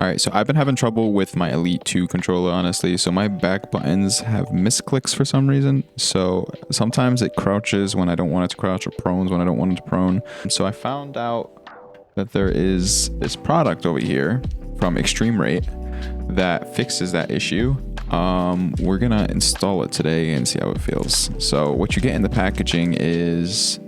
All right, so I've been having trouble with my Elite 2 controller, honestly. So my back buttons have misclicks for some reason. So sometimes it crouches when I don't want it to crouch, or prones when I don't want it to prone. So I found out that there is this product over here from ExtremeRate that fixes that issue. We're gonna install it today and see how it feels. So what you get in the packaging is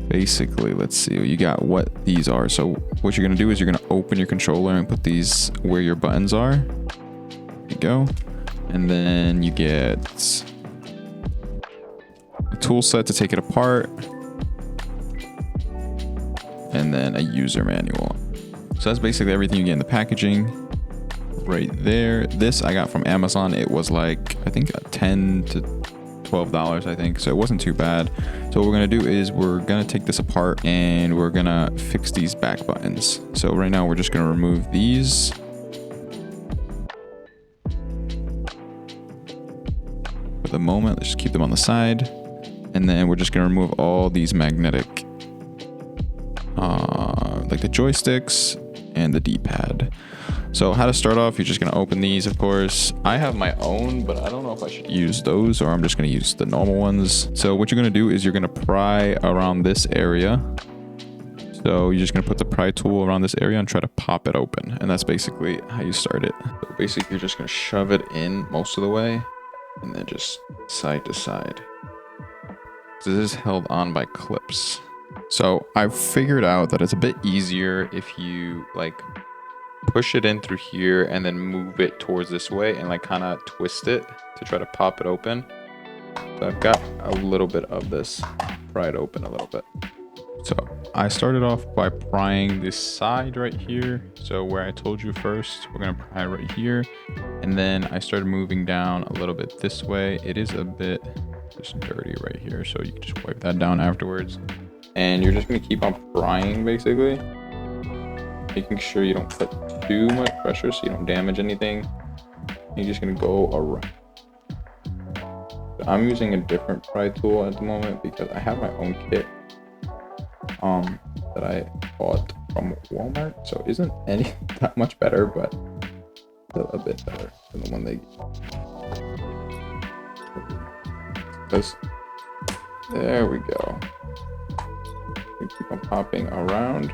basically, let's see, you got what these are. So what you're gonna do is you're gonna open your controller and put these where your buttons are. There you go. And then you get a tool set to take it apart, and then a user manual. So that's basically everything you get in the packaging right there. This I got from Amazon. It was like, I think $10 to $12, I think. So it wasn't too bad. So what we're gonna do is we're gonna take this apart and we're gonna fix these back buttons. So right now we're just gonna remove these. For the moment, let's just keep them on the side. And then we're just gonna remove all these magnetic, like the joysticks and the D-pad. So how to start off, you're just gonna open these, of course. I have my own, but I don't know if I should use those or I'm just gonna use the normal ones. So what you're gonna do is you're gonna pry around this area. So you're just gonna put the pry tool around this area and try to pop it open. And that's basically how you start it. So basically you're just gonna shove it in most of the way and then just side to side. This is held on by clips. So I figured out that it's a bit easier if you like push it in through here and then move it towards this way and like kind of twist it to try to pop it open. So I've got a little bit of this pried open a little bit. So I started off by prying this side right here. So where I told you first, we're gonna pry right here. And then I started moving down a little bit this way. It is a bit just dirty right here. So you can just wipe that down afterwards. And you're just gonna keep on prying basically, making sure you don't put too much pressure so you don't damage anything. You're just gonna go around. So I'm using a different pry tool at the moment because I have my own kit that I bought from Walmart. So it isn't any that much better, but still a bit better than the one they give. There we go. We keep on popping around.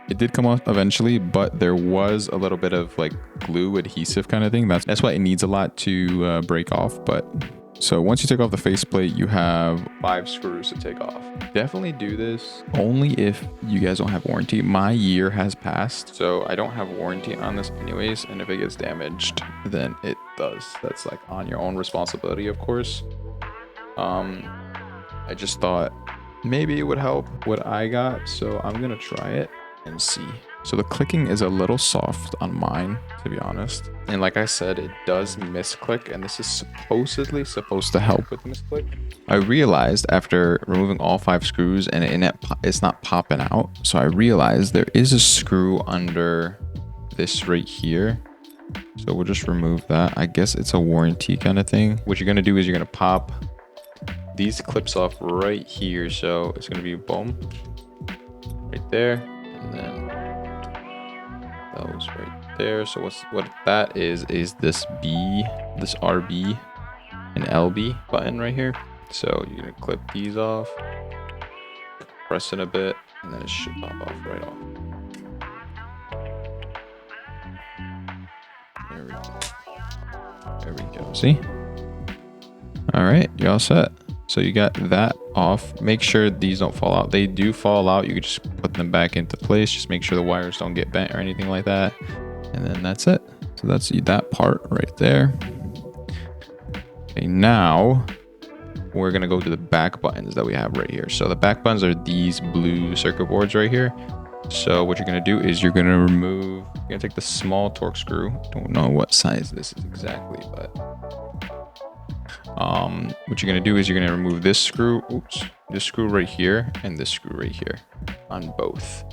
It did come off eventually, but there was a little bit of like glue adhesive kind of thing. That's why it needs a lot to break off. But so once you take off the faceplate, you have 5 screws to take off. Definitely do this only if you guys don't have warranty. My year has passed, so I don't have warranty on this anyways. And if it gets damaged, then it does. That's like on your own responsibility, of course. I just thought maybe it would help what I got, so I'm gonna try it and see. So the clicking is a little soft on mine, to be honest. And like I said, it does misclick, and this is supposedly supposed to help with misclick. I realized after removing all 5 screws and it's not popping out. So I realized there is a screw under this right here. So we'll just remove that. I guess it's a warranty kind of thing. What you're gonna do is you're gonna pop these clips off right here. So it's gonna be boom, right there. And then that was right there. So what that is this B, this RB and LB button right here. So you're gonna clip these off, press it a bit, and then it should pop off right off. There we go. There we go. See? All right, you're all set. So you got that off. Make sure these don't fall out. They do fall out. You can just put them back into place. Just make sure the wires don't get bent or anything like that. And then that's it. So that's that part right there. Okay, now we're gonna go to the back buttons that we have right here. So the back buttons are these blue circuit boards right here. So what you're gonna do is you're gonna take the small Torx screw. Don't know what size this is exactly, but what you're gonna do is you're gonna remove this screw, this screw right here and this screw right here on both.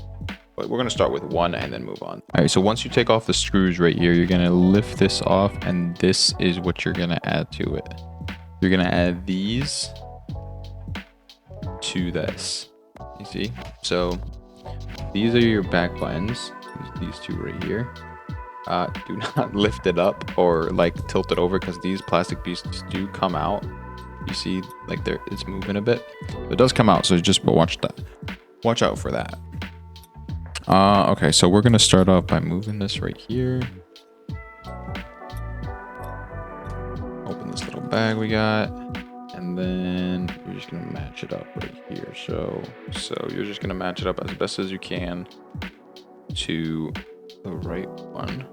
but we're going to start with one and then move on. All right, so once you take off the screws right here, you're going to lift this off, and this is what you're going to add to it. You're going to add these to this. You see? So these are your back buttons. These two right here. Do not lift it up or like tilt it over, because these plastic pieces do come out. You see, like it's moving a bit. It does come out, so just watch that. Watch out for that. Okay, so we're gonna start off by moving this right here. Open this little bag we got, and then you're just gonna match it up right here. So you're just gonna match it up as best as you can to the right one.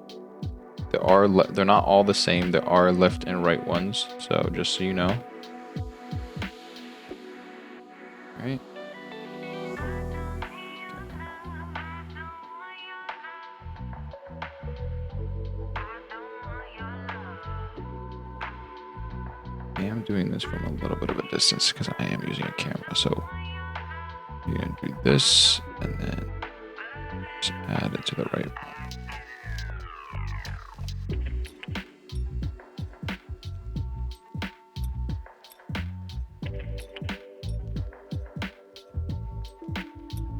They're not all the same. There are left and right ones. So just so you know. All right. I am doing this from a little bit of a distance because I am using a camera. So you're gonna do this and then just add it to the right one.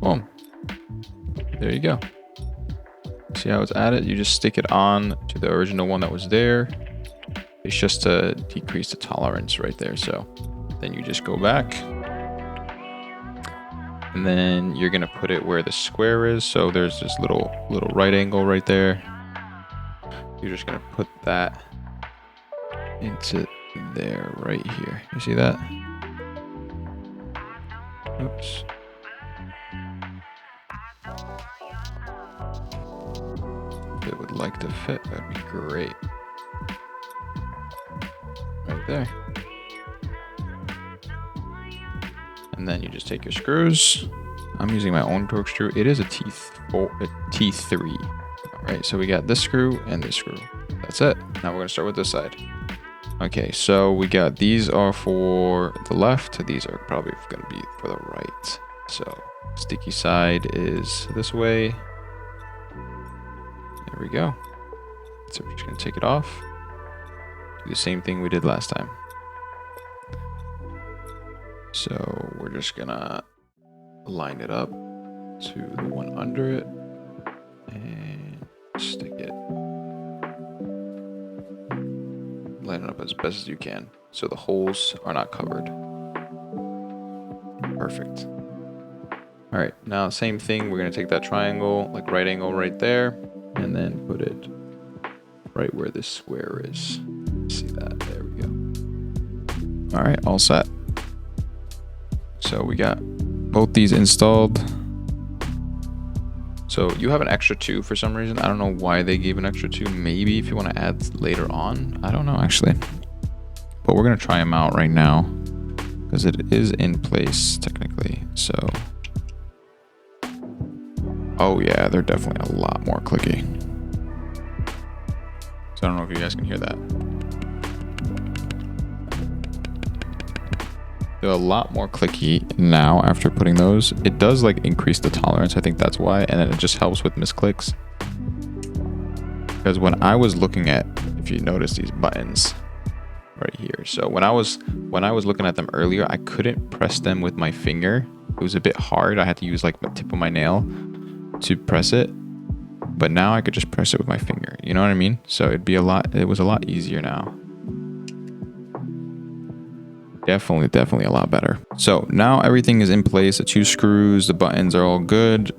Boom. There you go. See how it's added? You just stick it on to the original one that was there. It's just to decrease the tolerance right there. So then you just go back. And then you're gonna put it where the square is. So there's this little right angle right there. You're just gonna put that into there right here. You see that? Oops. If it would like to fit, that'd be great. Right there. And then you just take your screws. I'm using my own torque screw. It is a T3. All right, so we got this screw and this screw. That's it. Now we're gonna start with this side. Okay, so we got these are for the left. These are probably gonna be for the right. So sticky side is this way. There we go. So we're just gonna take it off. Do the same thing we did last time. So we're just gonna line it up to the one under it and stick it. Line it up as best as you can so the holes are not covered. Perfect. All right, now same thing. We're gonna take that triangle, like right angle right there, and then put it right where this square is. See that? There we go. All right, all set. So we got both these installed. So you have an extra 2 for some reason. I don't know why they gave an extra 2. Maybe if you want to add later on. I don't know actually. But we're gonna try them out right now because it is in place technically. So, oh yeah, they're definitely a lot more clicky. So I don't know if you guys can hear that. They're a lot more clicky now after putting those. It does like increase the tolerance. I think that's why. And then it just helps with misclicks. Because when I was looking at, if you notice these buttons right here. So when I was looking at them earlier, I couldn't press them with my finger. It was a bit hard. I had to use like the tip of my nail to press it. But now I could just press it with my finger. You know what I mean? So it was a lot easier now. Definitely a lot better. So now everything is in place. The 2 screws, the buttons are all good.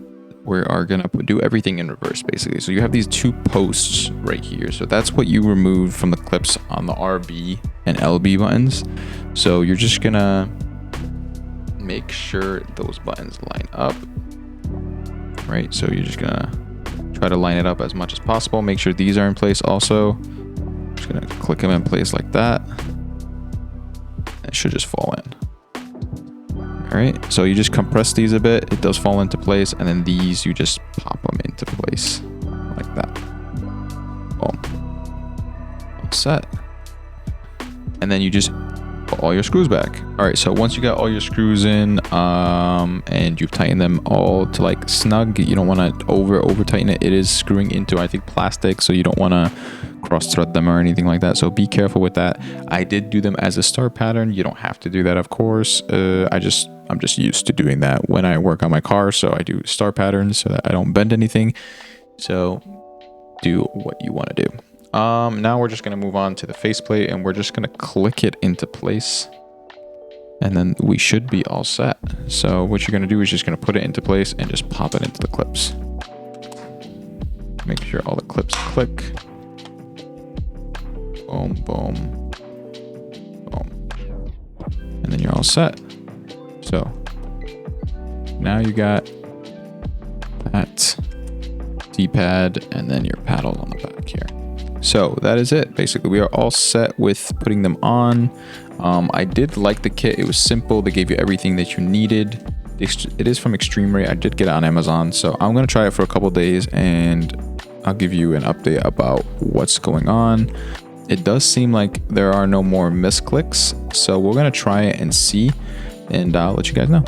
We are gonna do everything in reverse basically. So you have these 2 posts right here. So that's what you removed from the clips on the RB and LB buttons. So you're just gonna make sure those buttons line up, right? So you're just gonna try to line it up as much as possible. Make sure these are in place also. Just gonna click them in place like that. It should just fall in. All right, so you just compress these a bit. It does fall into place, and then these you just pop them into place like that. Boom. All set. And then you just put all your screws back. All right, so once you got all your screws in and you've tightened them all to like snug, you don't want to over tighten it. It is screwing into, I think, plastic, so you don't want to cross thread them or anything like that, so be careful with that. I did do them as a star pattern. You don't have to do that, of course. I'm just used to doing that when I work on my car, so I do star patterns so that I don't bend anything. So do what you want to do. Now we're just going to move on to the faceplate, and we're just going to click it into place, and then we should be all set. So what you're going to do is just going to put it into place and just pop it into the clips. Make sure all the clips click. Boom, boom, boom. And then you're all set. So now you got that D-pad and then your paddle on the back here. So that is it. Basically, we are all set with putting them on. I did like the kit. It was simple. They gave you everything that you needed. It is from ExtremeRate. I did get it on Amazon. So I'm going to try it for a couple days and I'll give you an update about what's going on. It does seem like there are no more misclicks. So we're going to try it and see, and I'll let you guys know.